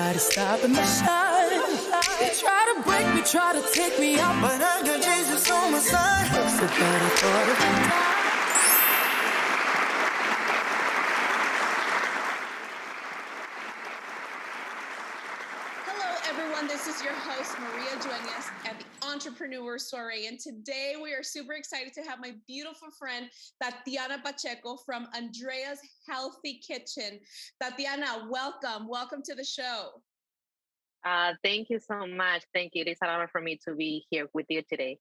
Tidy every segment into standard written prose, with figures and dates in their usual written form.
try to stop the mission. They try to break me, try to take me out, but I got Jesus on my side. What's the better thought of the everyone, this is your host, Maria Duenas at the Entrepreneur Soiree. And today we are super excited to have my beautiful friend, Tatiana Pachecho from Andrea's Healthy Kitchen. Tatiana, welcome. Welcome to the show. Thank you so much. Thank you. It is an honor for me to be here with you today.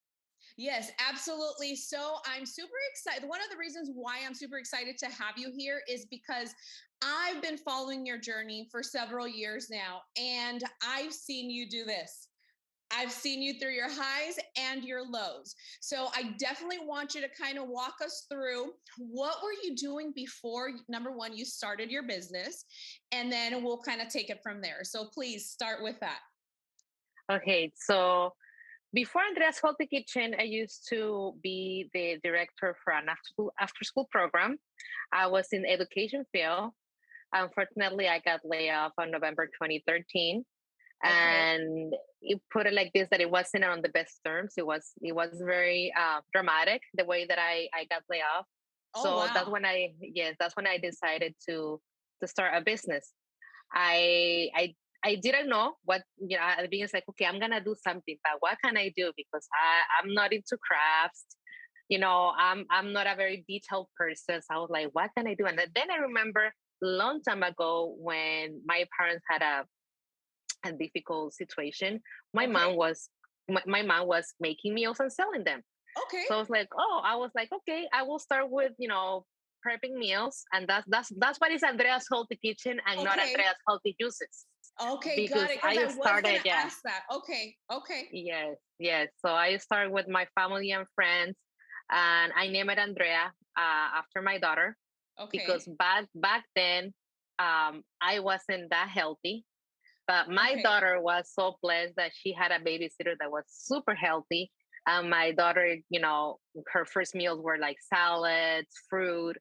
Yes, absolutely. So I'm super excited. One of the reasons why I'm super excited to have you here is because I've been following your journey for several years now, and I've seen you do this. I've seen you through your highs and your lows. So I definitely want you to kind of walk us through what were you doing before, number one, you started your business, and then we'll kind of take it from there. So please start with that. Okay, so before Andrea's Healthy Kitchen, I used to be the director for an after school program. I was in the education field. Unfortunately, I got laid off on November 2013. Okay. And it put it like this, that it wasn't on the best terms. It was very dramatic, the way that I got laid off. Oh, so wow. that's when I decided to start a business. I didn't know what, at the beginning, it's like, okay, I'm going to do something, but what can I do? Because I'm not into crafts. I'm not a very detailed person. So I was like, what can I do? And then I remember a long time ago when my parents had a difficult situation. My mom was making meals and selling them. Okay. So I was like, okay, I will start with, prepping meals. And that's what is Andrea's Healthy Kitchen and not Andrea's Healthy Juices. Okay, because got it. I started, ask that. Okay. Yes. So I started with my family and friends, and I named it Andrea after my daughter. Okay. Because back then, I wasn't that healthy, but my daughter was so blessed that she had a babysitter that was super healthy. And my daughter, her first meals were like salads, fruit.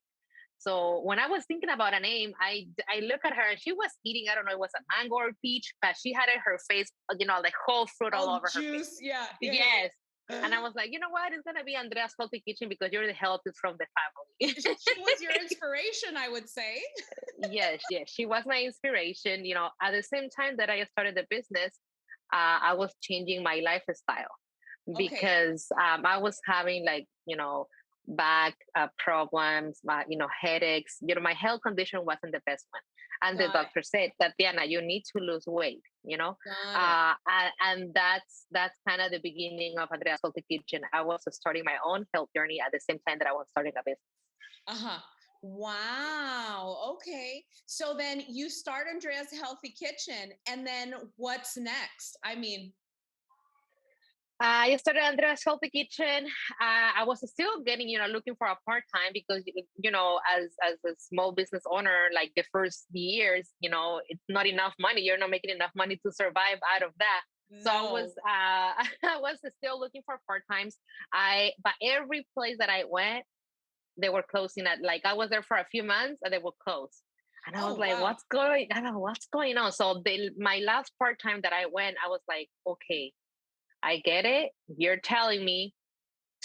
So when I was thinking about a name, I look at her and she was eating, I don't know, it was a mango or peach, but she had in her face, like whole fruit all over juice, her face. Yeah. Yes. And I was like, you know what? It's going to be Andrea's Healthy Kitchen because you're the healthiest from the family. She was your inspiration, I would say. Yes. She was my inspiration. At the same time that I started the business, I was changing my lifestyle because I was having back problems, headaches. My health condition wasn't the best one. And the doctor said, Tatiana, you need to lose weight, and that's kind of the beginning of Andrea's Healthy Kitchen. I was starting my own health journey at the same time that I was starting a business. Wow. Okay. So then you start Andrea's Healthy Kitchen, and then what's next? I started Andrea's Healthy Kitchen. I was still getting, looking for a part-time because, as a small business owner, like the first years, it's not enough money. You're not making enough money to survive out of that. No. So I was still looking for part-times. But every place that I went, they were closing at, I was there for a few months and they would close. And I was like, wow. what's going on? So my last part-time that I went, I was like, okay, I get it. You're telling me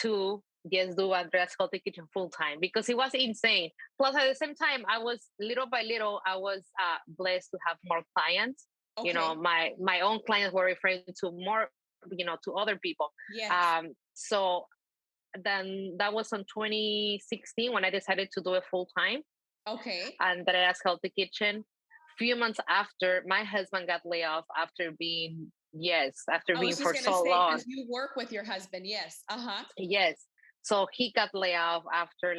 to just do Andrea's Healthy Kitchen full time because it was insane. Plus, at the same time, I was little by little, I was blessed to have more clients. Okay. My own clients were referring to more, to other people. Yes. So then that was in 2016 when I decided to do it full time. Okay. Andrea's Healthy Kitchen. Few months after, my husband got laid off after being for so long. You work with your husband, yes. Yes. So he got laid off after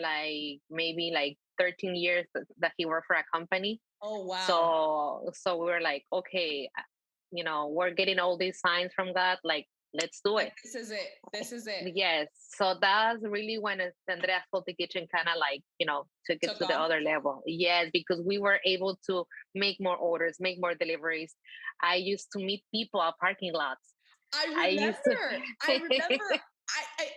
maybe 13 years that he worked for a company. Oh wow. So we were like, okay, we're getting all these signs from God, let's do it. This is it. Yes. So that's really when Andrea's Healthy Kitchen kind of took it to the other level. Yes, because we were able to make more orders, make more deliveries. I used to meet people at parking lots. I remember.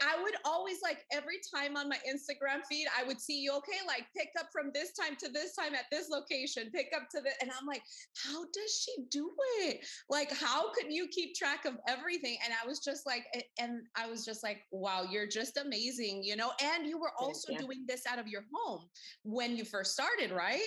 I would always like every time on my Instagram feed, I would see you, okay, like pick up from this time to this time at this location, pick up to the, and I'm like, how does she do it? Like, how could you keep track of everything? And I was just like, wow, you're just amazing, you know? And you were Thank also you. doing this out of your home when you first started, right?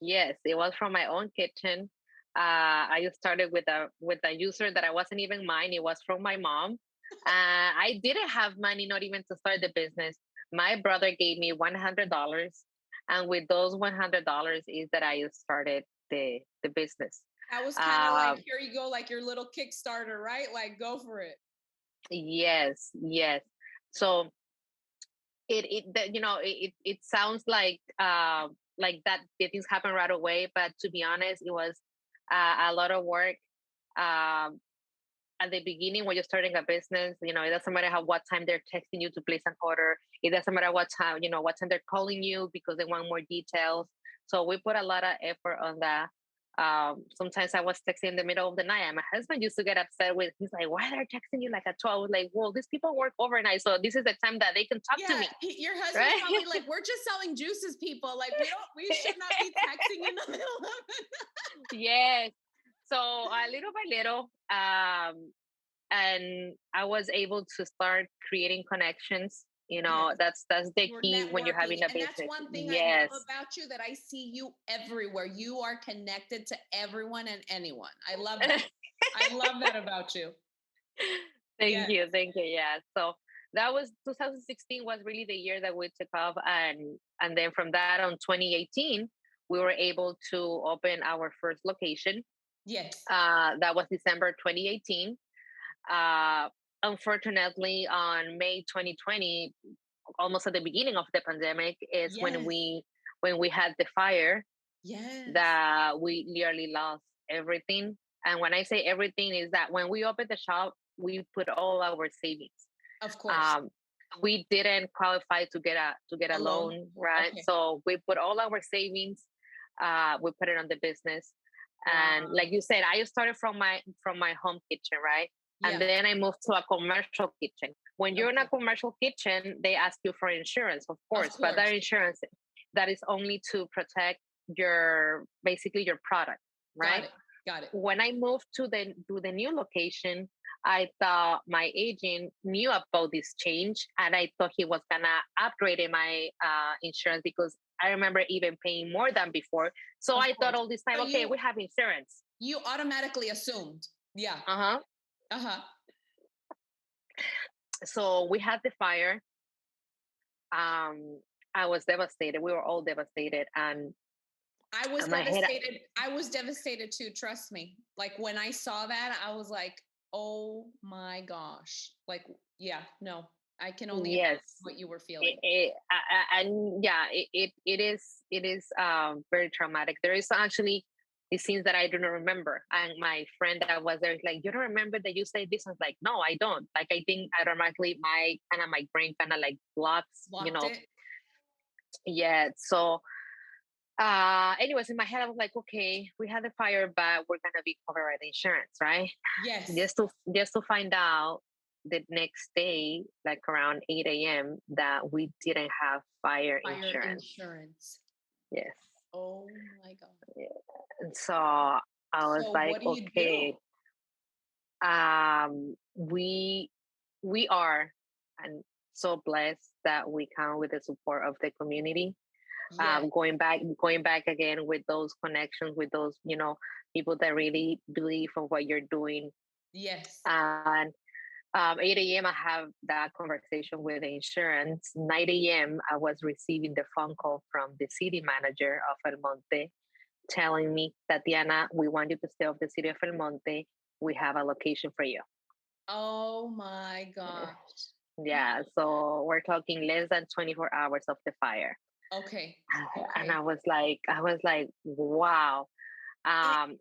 Yes, it was from my own kitchen. I just started with a user that I wasn't even mine. It was from my mom. I didn't have money, not even to start the business. My brother gave me $100, and with those $100 is that I just started the business. That was kind of like, Um, here you go, like your little Kickstarter, right? Like, go for it. yes, yes. So it sounds like that the things happen right away, but to be honest, it was a lot of work. Um, at the beginning when you're starting a business, it doesn't matter what time they're texting you to place an order. It doesn't matter what time they're calling you because they want more details. So we put a lot of effort on that. Sometimes I was texting in the middle of the night, and my husband used to get upset with. He's like, "Why they're texting you like at 12?" I was like, "Well, these people work overnight, so this is the time that they can talk to Yeah, me, your husband's right?" probably like, we're just selling juices, people. Like, we should not be texting in the middle of it. Yes. So little by little, and I was able to start creating connections. Yes, That's the you're key when you're networking. having a And that's business. one thing I love Yes. about you, that I see you everywhere. You are connected to everyone and anyone. I love that. I love that about you. Thank Yes. you. Thank you. Yeah. So that was 2016 was really the year that we took off, and then from that on 2018 we were able to open our first location. Yes. That was December 2018. Uh, Unfortunately, on May 2020, almost at the beginning of the pandemic, is Yes. when we had the fire Yes. that we nearly lost everything. And when I say everything, is that when we opened the shop, we put all our savings. Of course. Um, we didn't qualify to get a Alone. loan, right? Okay. So we put all our savings. We put it on the business, and Wow. like you said, I started from my home kitchen, right? And Yeah. then I moved to a commercial kitchen. When you're in a Okay. commercial kitchen, they ask you for insurance, of Of course, but that course. insurance that is only to protect your basically your product, Got right? it. Got it. When I moved to the new location, I thought my agent knew about this change, and I thought he was gonna upgrade my insurance because I remember even paying more than before. So Of I thought course. all this time, So okay, we have insurance. you automatically assumed. Yeah. Uh huh. Uh-huh. So we had the fire. Um, I was devastated. We were all devastated, I was and my head. devastated. I was devastated too, trust me. Like when I saw that, I was like, "Oh my gosh." Like, yeah, no. I can only imagine Yes, what you were feeling. and yeah, it is very traumatic. There is actually these scenes that I do not remember, and my friend that was there is like, "You don't remember that you said this?" I was like, "No, I don't." Like I think automatically my brain kind of like blocks, Blocked it. Yeah. So anyways, in my head I was like, okay, we had the fire, but we're gonna be covered by the insurance, right? Yes. Just to find out the next day, like around 8 a.m., that we didn't have fire Fire insurance. insurance. Yes. Oh my God. Yeah. And so I was So like, what do you do? okay, we are and so blessed that we come with the support of the community. Yes. Going back again with those connections with those people that really believe in what you're doing. Yes. And 8 a.m. I have that conversation with the insurance. 9 a.m. I was receiving the phone call from the city manager of El Monte telling me, Tatiana, we want you to stay off the city of El Monte. We have a location for you. Oh my gosh. Yeah, so we're talking less than 24 hours of the fire. Okay. And Okay. I was like, wow. And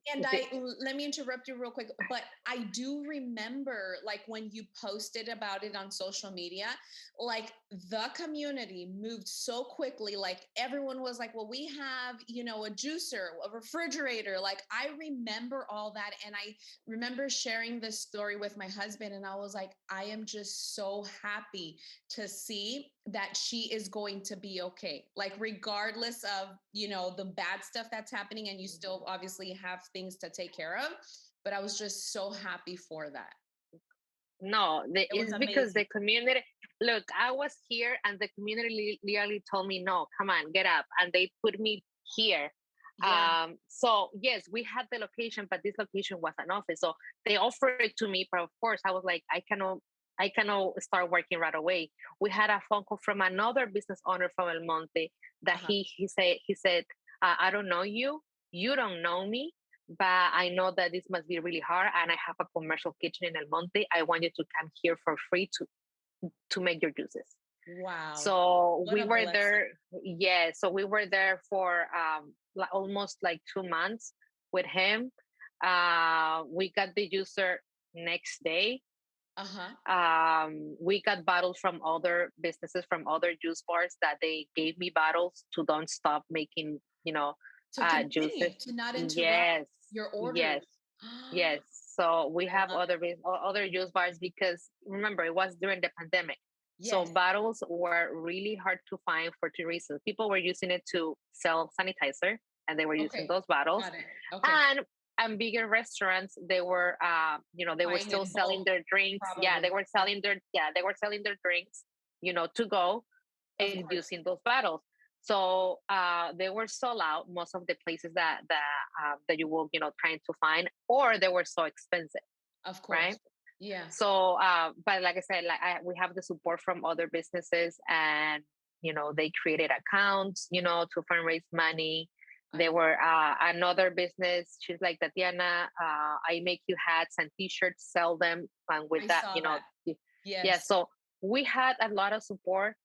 let me interrupt you real quick, but I do remember like when you posted about it on social media, like the community moved so quickly. Like everyone was like, well, we have, a juicer, a refrigerator. Like I remember all that. And I remember sharing this story with my husband. And I was like, I am just so happy to see that she is going to be okay. Like regardless of, the bad stuff that's happening, and you still obviously have things to take care of, but I was just so happy for that. No, It was it's because the amazing. community. Look, I was here, and the community literally told me, "No, come on, get up," and they put me here. Yeah. So yes, we had the location, but this location was an office. So they offered it to me, but of course, I was like, I cannot start working right away. We had a phone call from another business owner from El Monte that Uh-huh. he said, I don't know you, you don't know me, but I know that this must be really hard, and I have a commercial kitchen in El Monte. I want you to come here for free to make your juices. Wow. So What we a were blessing. there. Yeah, so we were there for almost like 2 months with him. We got the juicer next day. Uh-huh. We got bottles from other businesses, from other juice bars, that they gave me bottles to don't stop making, To juices. continue to not interrupt Yes, your yes, orders. yes. So we I have love it. other juice bars, because remember, it was during the pandemic. So Yes. bottles were really hard to find for two reasons. People were using it to sell sanitizer, and they were using Okay. those bottles. Got it. Okay. And bigger restaurants, they were they were Buying still in selling bulk, their drinks. Yeah, probably. Yeah. they were selling their drinks, to go, Of and course. using those bottles. So they were sold out, most of the places that you will, trying to find, or they were so expensive, Of right? course. Yeah. So but like I said, we have the support from other businesses, and they created accounts, to fundraise money. I They love were another business. She's like, Tatiana, I make you hats and t-shirts, sell them, and with I that, saw that. yeah. Yes. So we had a lot of support.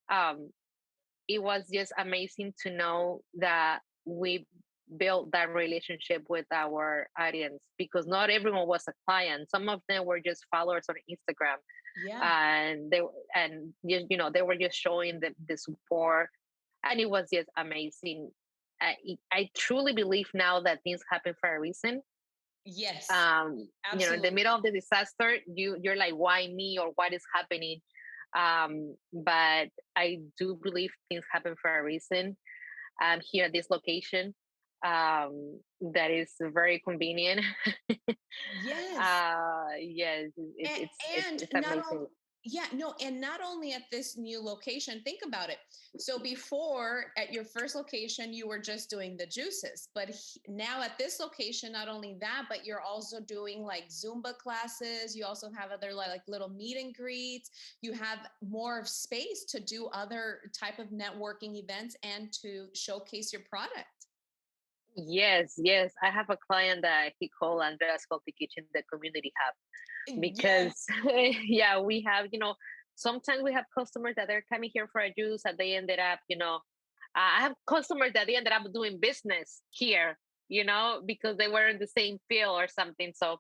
um it was just amazing to know that we built that relationship with our audience, because not everyone was a client. Some of them were just followers on Instagram, Yeah. and they were just showing the support, and it was just amazing. I truly believe now that things happen for a reason. Yes. In the middle Absolutely. of the disaster, you're like, why me, or what is happening? But I do believe things happen for a reason. Here at this location, that is very convenient. Yes. Yes, And, and it's not amazing. only, yeah, no, and not only at this new location, think about it. So before at your first location, you were just doing the juices, but now at this location, not only that, but you're also doing like Zumba classes. You also have other like little meet and greets. You have more of space to do other type of networking events and to showcase your product. Yes, yes. I have a client that he called Andreas Healthy Kitchen, the community hub, Yes. because yeah, we have, sometimes we have customers that are coming here for a juice, and they ended up, I have customers that they ended up doing business here, because they were in the same field or something. So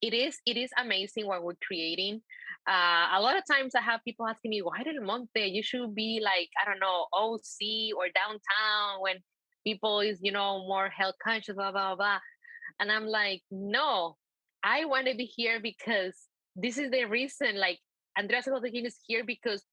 it is amazing what we're creating. A lot of times I have people asking me, why did Monte? You should be like, I don't know, OC or downtown, when people is, more health conscious, blah, blah, blah. And I'm like, no, I want to be here because this is the reason. Like, Andreas is here because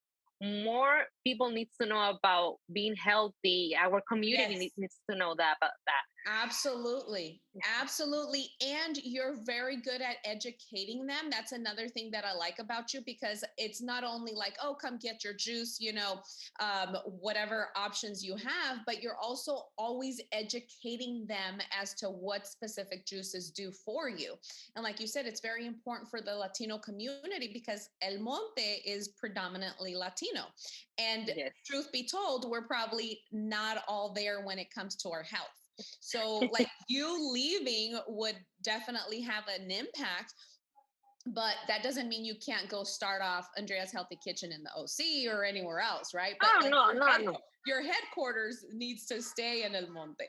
more people needs to know about being healthy. Our community Yes. needs to know that about that. Absolutely. Absolutely. And you're very good at educating them. That's another thing that I like about you, because it's not only like, oh, come get your juice, whatever options you have, but you're also always educating them as to what specific juices do for you. And like you said, it's very important for the Latino community because El Monte is predominantly Latino. And Yes. truth be told, we're probably not all there when it comes to our health. So, like you leaving would definitely have an impact. but that doesn't mean you can't go start off Andrea's Healthy Kitchen in the OC or anywhere else, right? But Oh like no, no, no, your headquarters needs to stay in El Monte.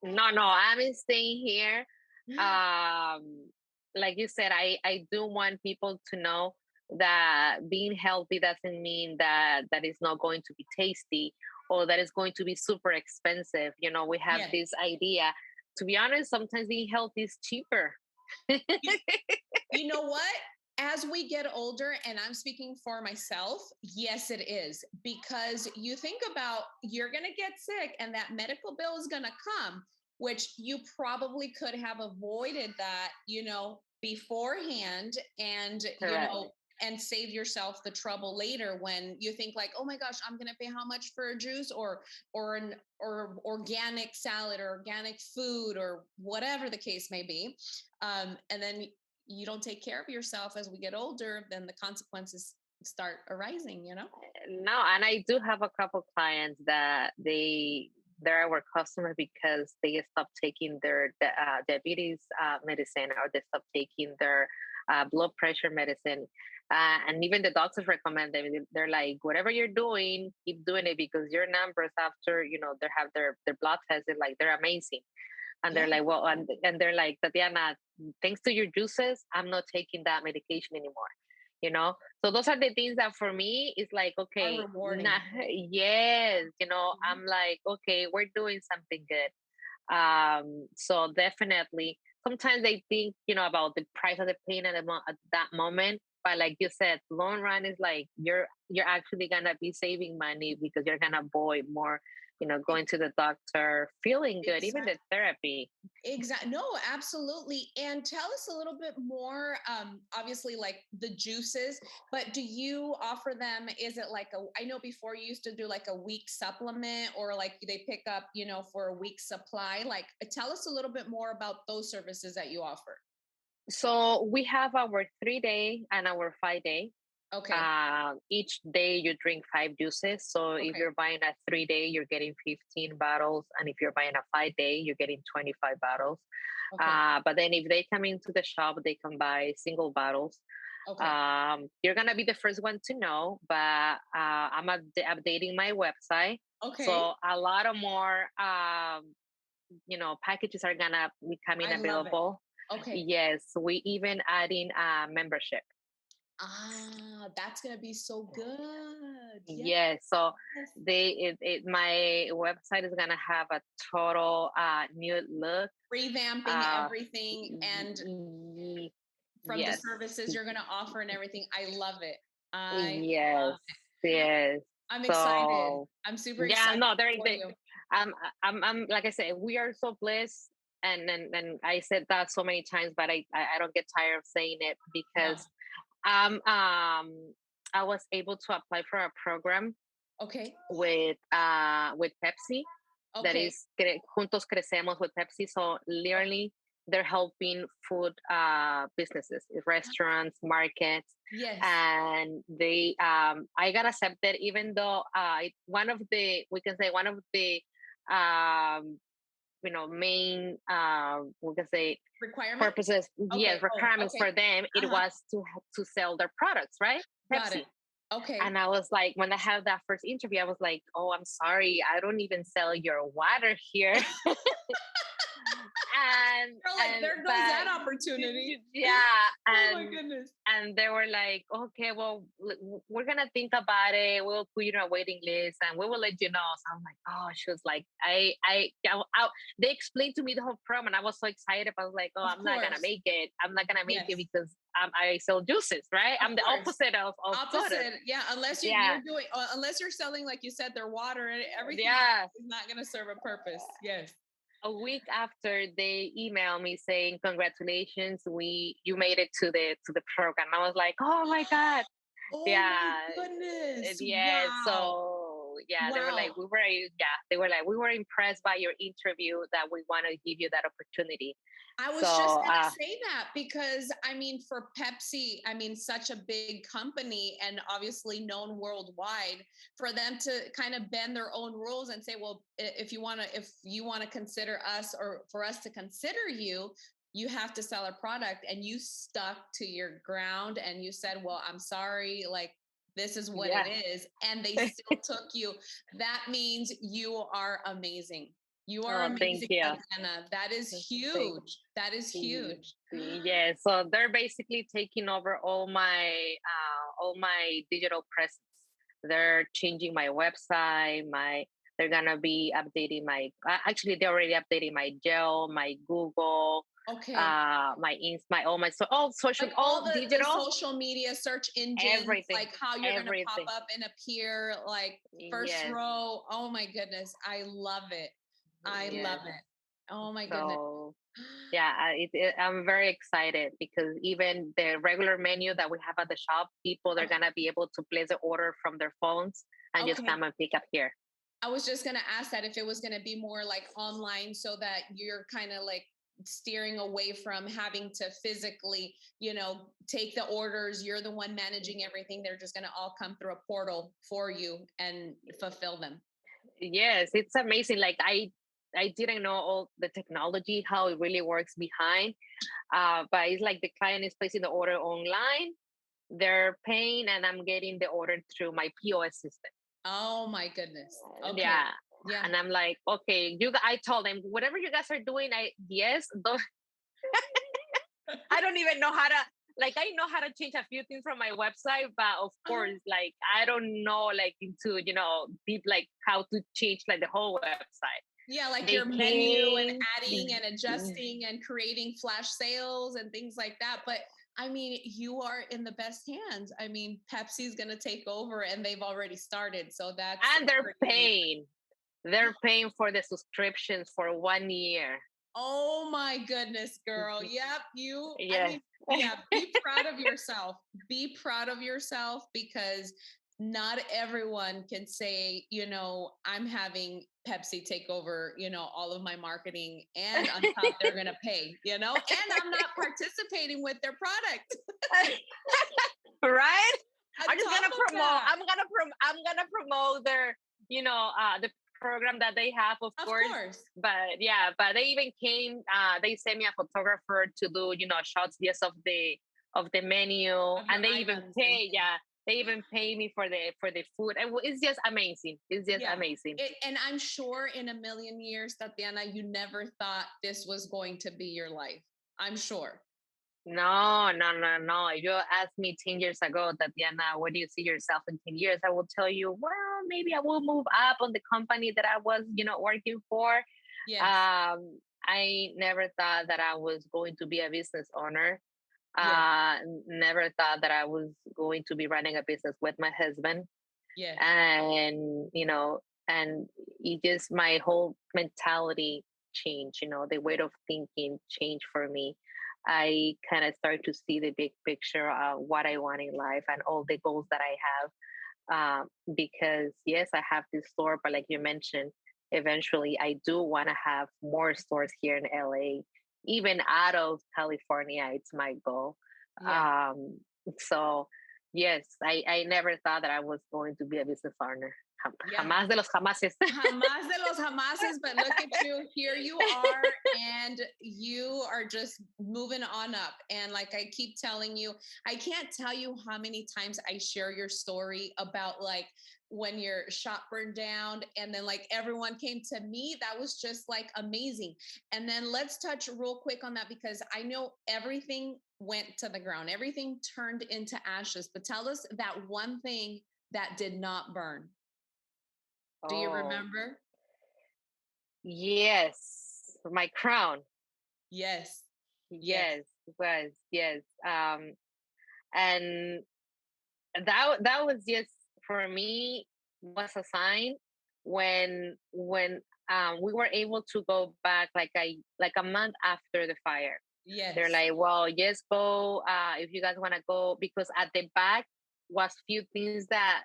no, no. I'm staying here. Um, like you said, I do want people to know that being healthy doesn't mean that it's not going to be tasty or that it's going to be super expensive. You know, we have this Yes. idea. To be honest, sometimes being healthy is cheaper. You know what? As we get older, and I'm speaking for myself, yes, it is. Because you think about you're going to get sick and that medical bill is going to come, which you probably could have avoided that, beforehand and, Correct. and save yourself the trouble later when you think like, oh my gosh, I'm going to pay how much for a juice or organic salad or organic food or whatever the case may be. And then you don't take care of yourself as we get older, then the consequences start arising. No, and I do have a couple clients that they're our customer because they stopped taking their diabetes medicine or they stopped taking their blood pressure medicine. And even the doctors recommend them. They're like, whatever you're doing, keep doing it because your numbers after they have their blood tests, they're amazing. And they're Yeah, like, well, and they're like, Tatiana, thanks to your juices, I'm not taking that medication anymore. So those are the things that for me is like, are okay, rewarding. yes, Mhm. I'm like, okay, we're doing something good. So definitely, sometimes I think, about the price of the pain at that moment. But like you said, long run is like you're actually gonna be saving money because you're gonna avoid more, going to the doctor, feeling good, even the Exactly. therapy. Exactly. No, absolutely. And tell us a little bit more, obviously, like the juices, but do you offer them? Is it like I know before you used to do like a week supplement or like they pick up, for a week supply. Like, tell us a little bit more about those services that you offer. So we have our 3 day and our 5 day. Okay. Each day you drink 5 juices. So if Okay. you're buying a 3 day, you're getting 15 bottles. And if you're buying a 5 day, you're getting 25 bottles. Okay. But then if they come into the shop, they can buy single bottles. Okay. You're going to be the first one to know, but I'm updating my website. Okay. So a lot of more, packages are going to be coming I love it. available. Okay. Yes, we even adding a membership. That's gonna be so good. Yes. Yes, so Yes. my website is gonna have a total new look. Revamping Uh, everything and from the yes, services you're going to offer and everything. I love it. I yes, love it. yes. I'm excited. So I'm super yeah, excited no, for you. I'm like I said, we are so blessed, and I said that so many times, but I don't get tired of saying it No. because I was able to apply for a program Okay. with Pepsi that Okay. is Juntos Crecemos with Pepsi. So literally they're helping food businesses, restaurants, markets, Yes. and they I got accepted even though one of the we can say one of the um, main we can say Requirement? purposes, Okay. yes, Oh, requirements okay. for them, it Uh-huh. was to sell their products, right? Got it. Pepsi. Okay. And I was like, when I had that first interview, I was like, oh, I'm sorry, I don't even sell your water here. and You're like, and there goes but that opportunity. yeah, Oh my goodness. and they were like, okay, well, we're gonna think about it. We'll put you on a waiting list, and we will let you know. So I'm like, oh, she was like, they explained to me the whole program, and I was so excited. I was like, oh, Of I'm not gonna course. make it. I'm not gonna make it Yes. because I sell juices, right? Of I'm the course. opposite of sodas. Opposite. Yeah. Unless Yeah, you're doing, unless you're selling, like you said, their water and everything else yeah. is not going to serve a purpose. Yes. A week after they emailed me saying congratulations, you made it to the program. I was like, oh my god. Oh my Yeah, goodness. yeah. Wow. So yeah, they were like, Wow. they were like, we were impressed by your interview that we want to give you that opportunity. I So was just going to say that because I mean, for Pepsi, I mean, such a big company and obviously known worldwide, for them to kind of bend their own rules and say, well, if you want to consider us or for us to consider you, you have to sell a product, and you stuck to your ground and you said, well, I'm sorry, like this is what it is. And they still took you. That means you are amazing. You are Oh, thank amazing, you. Tatiana. That is huge. That is huge. Yeah, so they're basically taking over all my digital presence. They're changing my website, they're gonna be updating actually they already updating my gel, my Google, Okay. my all my all social, like all the digital, social media search engines, everything, like how you're gonna pop up and appear like first row. Oh my goodness, I love it. I love it. Oh my goodness. So yeah, I'm very excited because even the regular menu that we have at the shop, people they're gonna be able to place an order from their phones and just come and pick up here. I was just gonna ask that if it was gonna be more like online, so that you're kind of like steering away from having to physically, take the orders. You're the one managing everything. They're just gonna all come through a portal for you and fulfill them. Yes, it's amazing. Like I didn't know all the technology, how it really works behind. But it's like the client is placing the order online, they're paying, and I'm getting the order through my POS system. Oh my goodness. Okay. Yeah. And I'm like, okay, I told them, whatever you guys are doing, don't I don't even know how to, like, I know how to change a few things from my website, but of course, like, I don't know, like, into, deep, like, how to change, like, the whole website. Yeah, like your menu and adding and adjusting and creating flash sales and things like that. But I mean, you are in the best hands. I mean, Pepsi's going to take over, and they've already started. So and they're paying. They're paying for the subscriptions for 1 year. Oh my goodness, girl. Yep. I mean, be proud of yourself. Be proud of yourself, because not everyone can say, I'm having Pepsi take over, all of my marketing, and on top they're going to pay, and I'm not participating with their product. Right? I'm just going to promote. I'm going to promote their, the program that they have, of course. But they even came, they sent me a photographer to do, shots of the menu, and they even pay. They even pay me for the food, and it's just amazing. It's just amazing. And I'm sure in a million years, Tatiana, you never thought this was going to be your life. I'm sure. No. If you asked me 10 years ago, Tatiana, where do you see yourself in 10 years? I will tell you, well, maybe I will move up on the company that I was, working for. Yes. I never thought that I was going to be a business owner. Never thought that I was going to be running a business with my husband. Yeah. And, and it just, my whole mentality changed, the way of thinking changed for me. I kind of start to see the big picture of what I want in life and all the goals that I have. Because yes, I have this store, but like you mentioned, eventually I do want to have more stores here in LA, even out of California. It's my goal. Yeah. So yes, I never thought that I was going to be a business owner. Jamás de los jamases. Jamás de los jamases, but look at you. Here you are, and you are just moving on up. And like I keep telling you, I can't tell you how many times I share your story about like when your shop burned down, and then like everyone came to me. That was just like amazing. And then let's touch real quick on that, because I know everything went to the ground. Everything turned into ashes. But tell us that one thing that did not burn. Do you remember? Yes, my crown. Yes. Yes, it was. Yes. And that was just, for me, was a sign when we were able to go back like a month after the fire. Yes. They're like, well, just go if you guys want to go, because at the back was few things that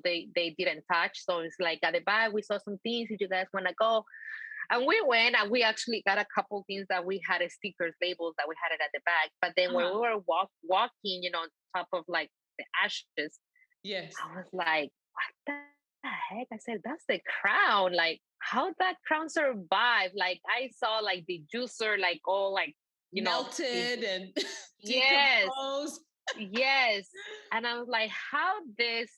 they didn't touch. So it's like at the back we saw some things if you guys want to go. And we went, and we actually got a couple things that we had stickers, labels that we had it at the back. But then when we were walking, on top of like the ashes, yes, I was like, what the heck? I said, that's the crown. Like, how that crown survive? Like, I saw like the juicer, like all like melted and yes, decomposed. yes. And I was like, how this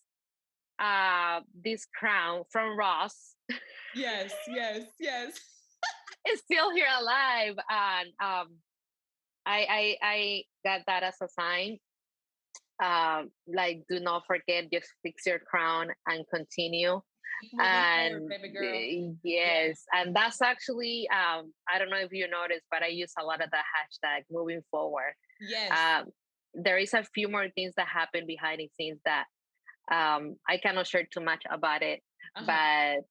crown from Ross Yes, yes, yes. is still here alive. And I got that as a sign. Like, do not forget, just fix your crown and continue. Keep moving forward, And baby girl. Yeah. yes, and that's actually I don't know if you noticed, but I use a lot of the hashtag moving forward. Yes. There is a few more things that happen behind the scenes that I cannot share too much about it, but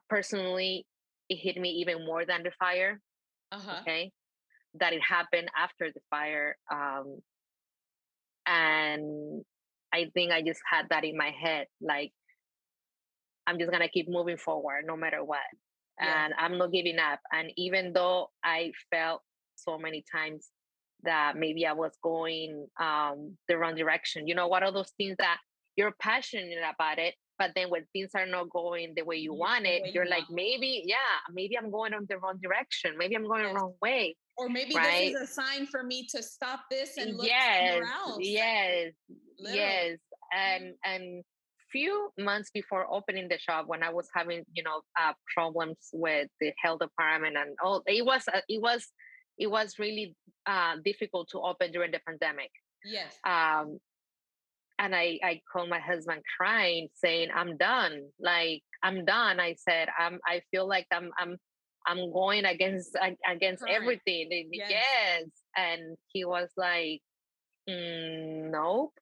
personally, it hit me even more than the fire. Okay, that it happened after the fire, and I think I just had that in my head, like, I'm just gonna keep moving forward no matter what. Yeah. And I'm not giving up. And even though I felt so many times that maybe I was going the wrong direction, what are those things that you're passionate about it, but then when things are not going the way you want it, you're like, maybe I'm going on the wrong direction. Maybe I'm going the wrong way. Or maybe right? this is a sign for me to stop this and look Yes, somewhere else. yes, Literally. yes. And few months before opening the shop, when I was having problems with the health department and all, it was really difficult to open during the pandemic. Yes. And I called my husband crying, saying, I'm done. Like, I'm done. I said, I feel like I'm going against everything. Yes. And he was like, nope.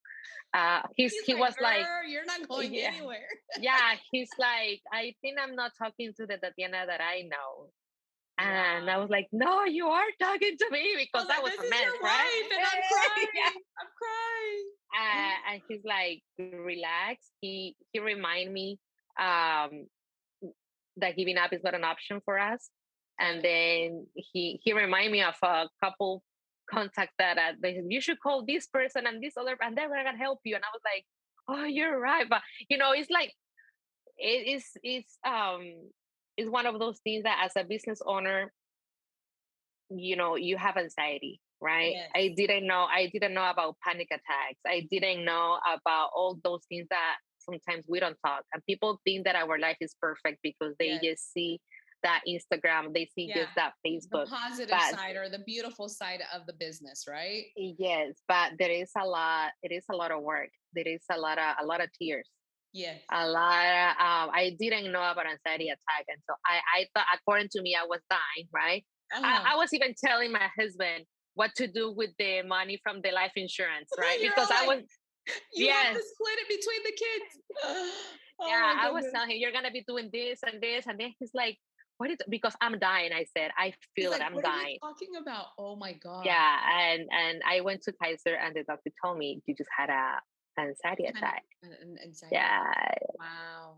He was like, you're not going anywhere. Yeah, he's like, I think I'm not talking to the Tatiana that I know. And I was like, no, you are talking to me, because that was a mess, right? And I'm crying. I'm crying. And he's like, relax. He reminded me that giving up is not an option for us. And then he reminded me of a couple contacts that they said, you should call this person and this other, and they're gonna help you. And I was like, oh, you're right. But it's like it's one of those things that as a business owner, you have anxiety, right? Yes. I didn't know about panic attacks. I didn't know about all those things that sometimes we don't talk, and people think that our life is perfect because they just see that Instagram, they see just that Facebook, the positive side or the beautiful side of the business, right? Yes, but there is a lot. It is a lot of work. There is a lot of tears. Yes. A lot. I didn't know about anxiety attack, and so I thought, according to me, I was dying. Right. I was even telling my husband what to do with the money from the life insurance, right? Because I was. You have to split it between the kids. I was telling him, you're gonna be doing this and this, and then he's like, "What is?" Because I'm dying. I said, "I feel that I'm dying." What are you talking about? Oh my god. Yeah, and I went to Kaiser, and the doctor told me you just had a anxiety attack. Yeah. Wow.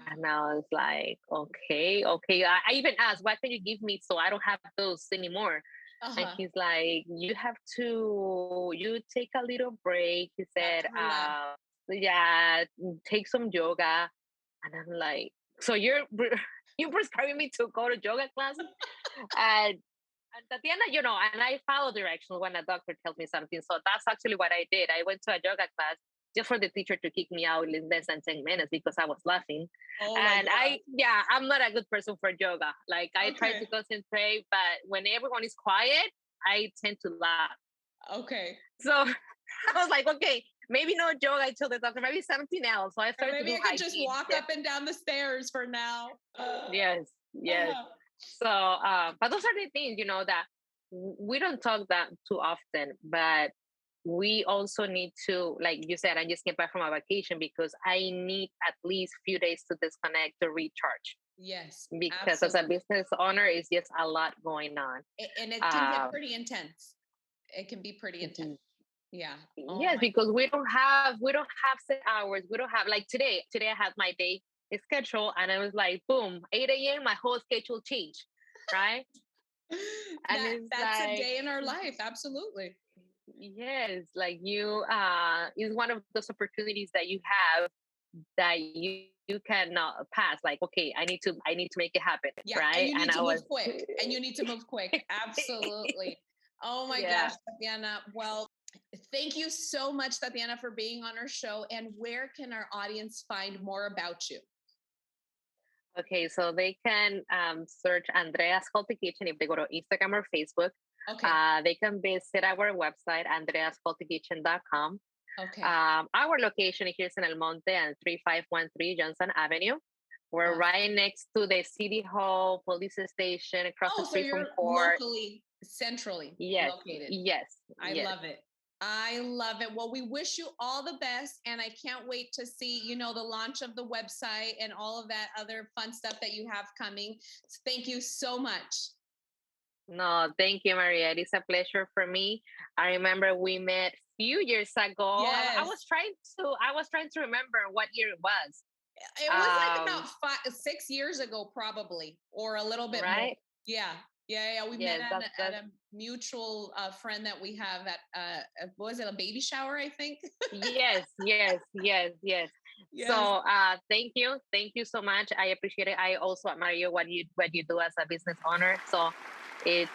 And I was like, okay. I even asked, what can you give me so I don't have those anymore? And he's like, you take a little break. He said, take some yoga. And I'm like, so you're prescribing me to go to yoga class? and Tatiana, and I follow directions when a doctor tells me something. So that's actually what I did. I went to a yoga class just for the teacher to kick me out in less than 10 minutes because I was laughing. And I'm not a good person for yoga. Like, I try to concentrate, but when everyone is quiet, I tend to laugh. Okay. So I was like, okay, maybe no yoga. I told the doctor, maybe something else. So I started to do could just walk up and down the stairs for now. Yes. So, but those are the things, that we don't talk that too often, but we also need to, like you said, I just came back from a vacation because I need at least few days to disconnect, to recharge. Yes. Because as a business owner, it's just a lot going on. And it can get pretty intense. It can be pretty intense. Yeah. Yes, because we don't have set hours. We don't have, like, today I had my day schedule, and I was like, boom, 8 a.m. my whole schedule changed, right? And that's a day in our life. Absolutely. Yes, like, you is one of those opportunities that you have that you cannot pass. Like, okay, I need to make it happen, Yeah, right? and you need to move quick. And you need to move quick. Absolutely. Oh my Yeah. gosh, Tatiana. Well, thank you so much, Tatiana, for being on our show. And where can our audience find more about you? Okay, so they can search Andrea's Healthy Kitchen if they go to Instagram or Facebook. Okay. They can visit our website, andreashealthykitchen.com. Okay. Our location here is in El Monte and 3513 Johnson Avenue. We're right next to the City Hall police station, across the street from court. Locally, centrally located. Yes. I love it. I love it. Well, we wish you all the best. And I can't wait to see, the launch of the website and all of that other fun stuff that you have coming. So thank you so much. No, thank you, Maria. It is a pleasure for me. I remember we met a few years ago. Yes. I was trying to remember what year it was. It was like about 6 years ago, probably, or a little bit more. Yeah. We met at a mutual friend that we have at, was it a baby shower, I think? Yes. So thank you so much. I appreciate it. I also admire you what you do as a business owner. So it's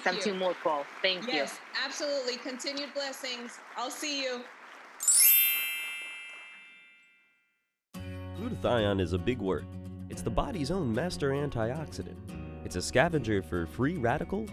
something mutual. Thank you. Yes, absolutely. Continued blessings. I'll see you. Glutathione is a big word. It's the body's own master antioxidant. It's a scavenger for free radical,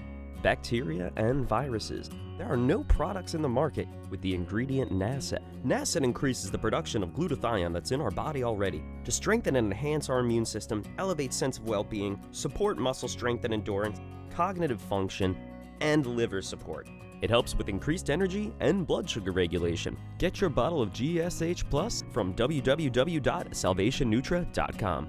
bacteria, and viruses. There are no products in the market with the ingredient NASET. NASET increases the production of glutathione that's in our body already to strengthen and enhance our immune system, elevate sense of well-being, support muscle strength and endurance, cognitive function, and liver support. It helps with increased energy and blood sugar regulation. Get your bottle of GSH Plus from www.salvationnutra.com.